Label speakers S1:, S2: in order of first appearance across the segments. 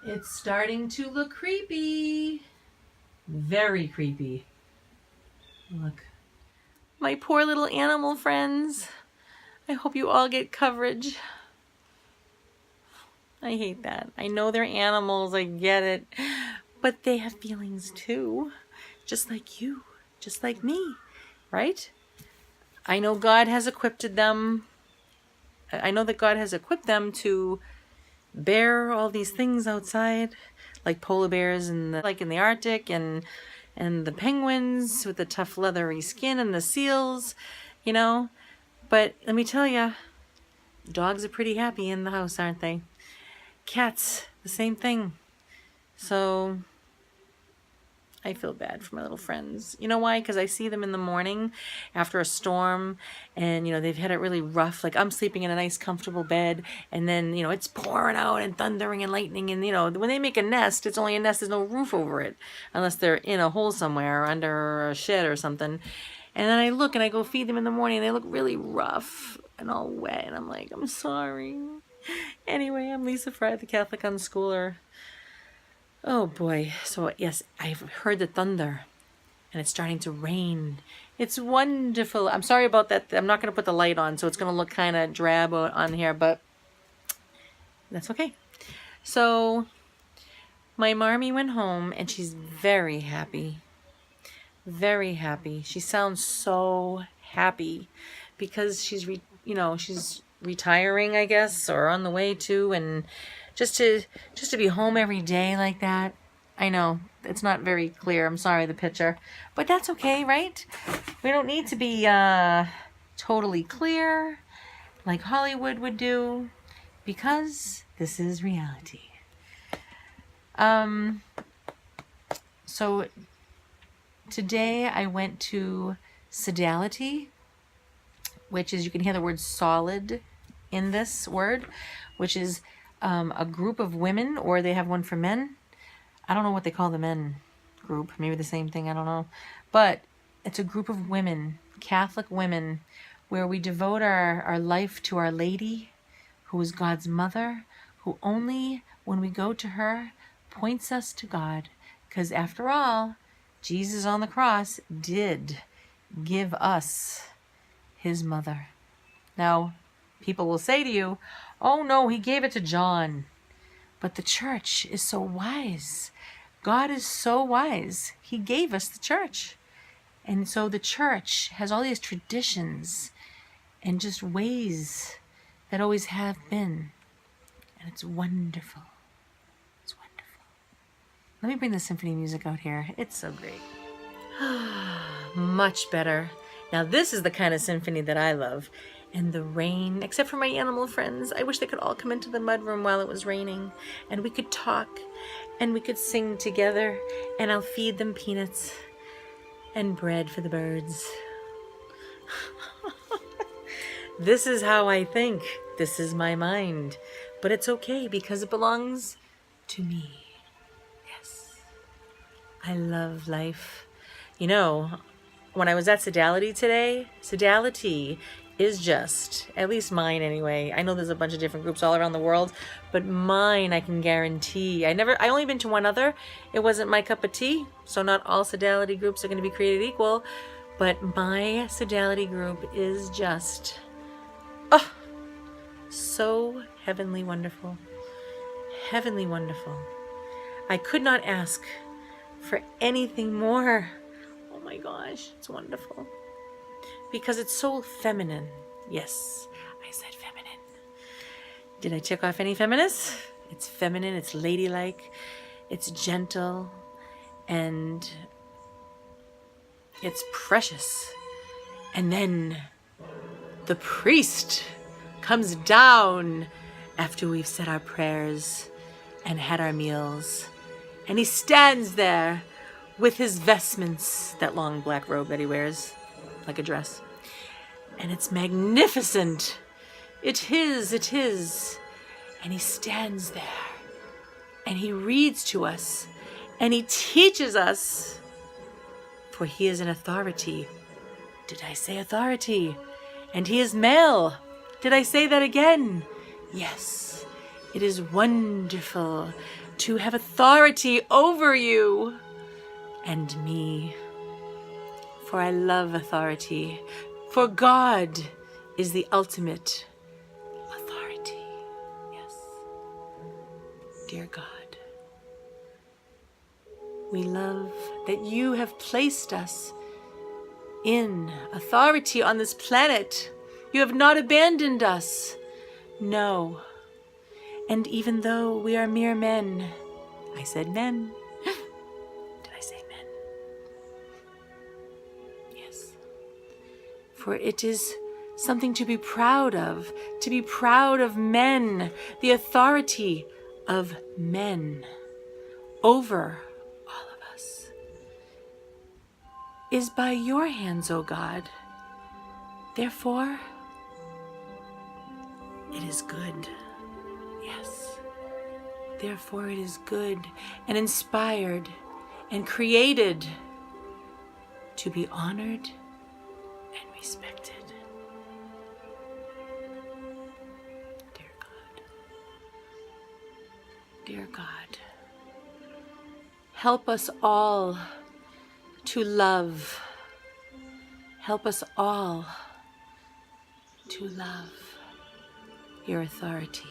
S1: It's starting to look creepy. Very creepy. Look. My poor little animal friends. I hope you all get coverage. I hate that. I know they're animals, I get it. But they have feelings too. Just like you. Just like me. Right? I know God has equipped them. I know that God has equipped them to bear all these things outside, like polar bears and like in the Arctic, and the penguins with the tough leathery skin, and the seals, you know. But let me tell you, dogs are pretty happy in the house, aren't they? Cats, the same thing. So I feel bad for my little friends. You know why? Because I see them in the morning after a storm, and, you know, they've had it really rough. Like, I'm sleeping in a nice, comfortable bed, and then, you know, it's pouring out and thundering and lightning. And, you know, when they make a nest, it's only a nest. There's no roof over it, unless they're in a hole somewhere or under a shed or something. And then I look and I go feed them in the morning, and they look really rough and all wet. And I'm like, I'm sorry. Anyway, I'm Lisa Fry, the Catholic Unschooler. Oh boy. So yes, I've heard the thunder, and it's starting to rain. It's wonderful. I'm sorry about that. I'm not going to put the light on, so it's going to look kind of drab on here, but that's okay. So my Marmee went home, and she's very happy. Very happy. She sounds so happy because she's she's retiring, I guess, or on the way to, and just to be home every day like that. I know it's not very clear. I'm sorry, the picture, but that's okay, right? We don't need to be totally clear like Hollywood would do, because this is reality. So today I went to Sodality, which is, you can hear the word solid in this word, which is a group of women, or they have one for men. I don't know what they call the men group. Maybe the same thing. I don't know. But it's a group of women, Catholic women, where we devote our life to Our Lady, who is God's mother, who only when we go to her points us to God. Because after all, Jesus on the cross did give us his mother. Now, people will say to you, oh no, he gave it to John. But the church is so wise. God is so wise. He gave us the church. And so the church has all these traditions and just ways that always have been. And it's wonderful. It's wonderful. Let me bring the symphony music out here. It's so great. Much better. Now this is the kind of symphony that I love. And the rain, except for my animal friends, I wish they could all come into the mudroom while it was raining, and we could talk, and we could sing together, and I'll feed them peanuts and bread for the birds. This is how I think. This is my mind. But it's okay, because it belongs to me. Yes. I love life. You know, when I was at Sodality today, Sodality is just, at least mine anyway. I know there's a bunch of different groups all around the world, but mine, I can guarantee. I only been to one other. It wasn't my cup of tea, so not all Sodality groups are going to be created equal, but my Sodality group is just, oh, so heavenly wonderful. Heavenly wonderful. I could not ask for anything more. Oh my gosh, it's wonderful. Because it's so feminine. Yes, I said feminine. Did I check off any feminists? It's feminine, it's ladylike, it's gentle, and it's precious. And then the priest comes down after we've said our prayers and had our meals. And he stands there with his vestments, that long black robe that he wears, like a dress. And it's magnificent. It is. And he stands there. And he reads to us. And he teaches us. For he is an authority. Did I say authority? And he is male. Did I say that again? Yes. It is wonderful to have authority over you and me. For I love authority. For God is the ultimate authority. Yes. Dear God, we love that you have placed us in authority on this planet. You have not abandoned us. No. And even though we are mere men, I said men. Did I say men? Yes. For it is something to be proud of men, the authority of men over all of us is by your hands, O God. Therefore, it is good. Yes. Therefore, it is good and inspired and created to be honored and respected. Dear God, dear God, help us all to love. Help us all to love your authority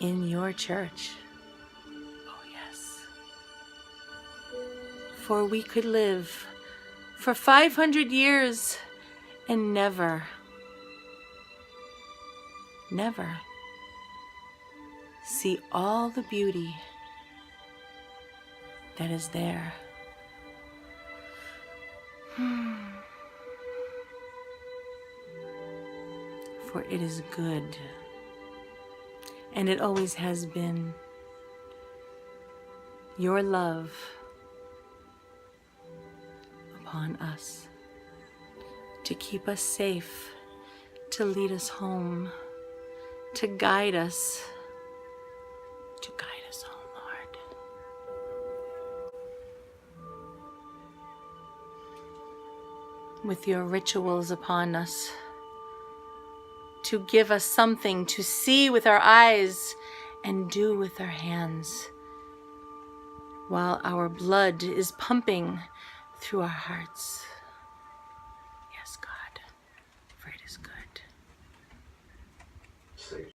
S1: in your church. Oh, yes. For we could live for 500 years and never see all the beauty that is there. For it is good, and it always has been, your love upon us to keep us safe, to lead us home, to guide us home, Lord. With your rituals upon us, to give us something to see with our eyes and do with our hands, while our blood is pumping through our hearts.